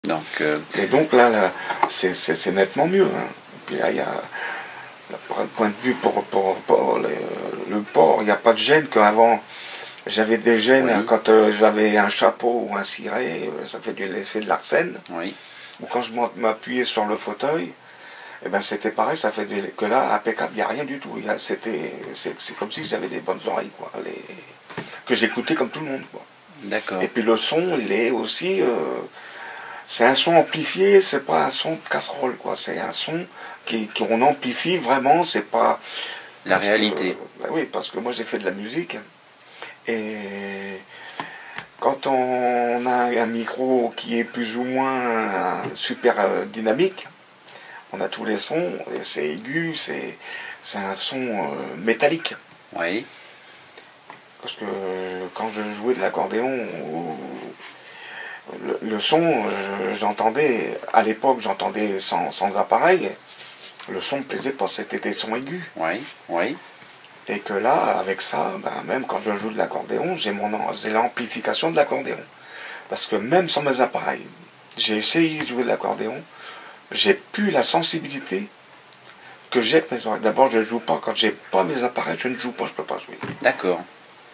Donc, Et donc là c'est nettement mieux. Hein. Et puis là, il y a, pour point de vue pour le port, il n'y a pas de gêne qu'avant. J'avais des gênes oui. quand j'avais un chapeau ou un ciré, ça fait l'effet de l'arsène. Oui. Ou quand je m'appuyais sur le fauteuil, eh ben c'était pareil, ça fait que là, impeccable, il n'y a rien du tout. C'est comme si j'avais des bonnes oreilles, quoi. Que j'écoutais comme tout le monde, quoi. D'accord. Et puis le son, il est aussi... c'est un son amplifié, c'est pas un son de casserole, quoi. C'est un son qu'on amplifie vraiment, c'est pas... La réalité. Bah oui, parce que moi j'ai fait de la musique. Et quand on a un micro qui est plus ou moins super dynamique, on a tous les sons, et c'est aigu, c'est un son métallique. Oui. Parce que quand je jouais de l'accordéon, le son, j'entendais, à l'époque j'entendais sans appareil, le son ne me plaisait pas, c'était des sons aigus. Oui, oui. Et que là, avec ça, ben, même quand je joue de l'accordéon, j'ai l'amplification de l'accordéon. Parce que même sans mes appareils, j'ai essayé de jouer de l'accordéon, j'ai plus la sensibilité que j'ai avec mes oreilles. D'abord, je ne joue pas, quand j'ai pas mes appareils, je ne joue pas, je ne peux pas jouer. D'accord.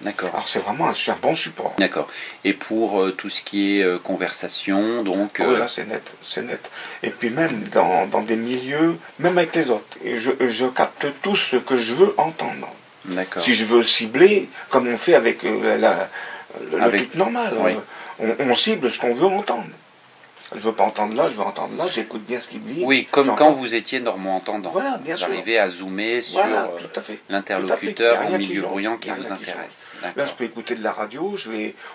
D'accord. Alors c'est vraiment un bon support. D'accord. Et pour tout ce qui est conversation, donc... Oui, là c'est net, c'est net. Et puis même dans des milieux, même avec les autres, et je capte tout ce que je veux entendre. D'accord. Si je veux cibler, comme on fait avec le truc normal, oui. On cible ce qu'on veut entendre. Je veux pas entendre là, je veux entendre là, j'écoute bien ce qu'il me dit. Oui, comme quand vous étiez normand entendant. Voilà, bien sûr. Vous arrivez à zoomer sur l'interlocuteur au milieu bruyant qui vous intéresse. Là, je peux écouter de la radio,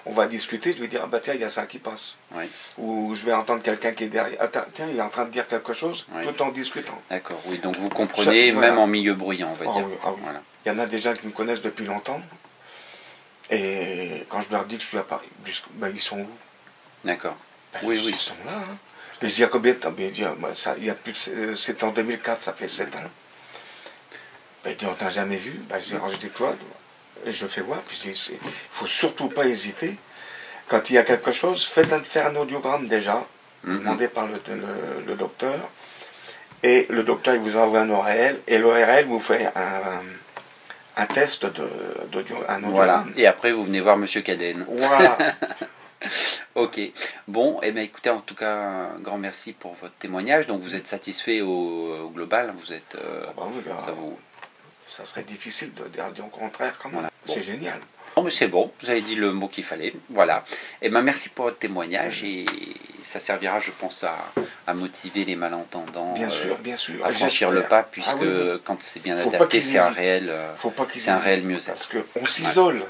on va discuter, je vais dire, ah bah tiens, il y a ça qui passe. Oui. Ou je vais entendre quelqu'un qui est derrière, ah, tiens, il est en train de dire quelque chose, oui. tout en discutant. D'accord, oui, donc vous comprenez ça, même en milieu bruyant, on va dire. Oui, oui. Voilà. Il y en a des gens qui me connaissent depuis longtemps, et quand je leur dis que je suis à Paris, ben, ils sont où? D'accord. Ben, oui, ils sont là. Hein. Et je dis, à combien de temps? Ben, il y a plus de... C'est en 2004, ça fait 7 ans. Ben, il dit, on t'a jamais vu? Ben, je dis, toi, et je fais voir, puis je dis, il faut surtout pas hésiter. Quand il y a quelque chose, faire un audiogramme déjà, demandé par le docteur, et le docteur il vous envoie un ORL, et l'ORL vous fait un test d'audio. Voilà, et après vous venez voir Monsieur Cadenne. Voilà. Ok, bon, et bien écoutez, en tout cas, un grand merci pour votre témoignage. Donc vous êtes satisfait au global, vous êtes... ça serait difficile de dire le contraire quand même. Voilà. Bon. C'est génial. Non mais c'est bon, vous avez dit le mot qu'il fallait, voilà. Et ben merci pour votre témoignage et ça servira je pense à motiver les malentendants bien sûr, à franchir le pas puisque quand c'est bien adapté c'est un réel mieux-être. Parce qu'on s'isole.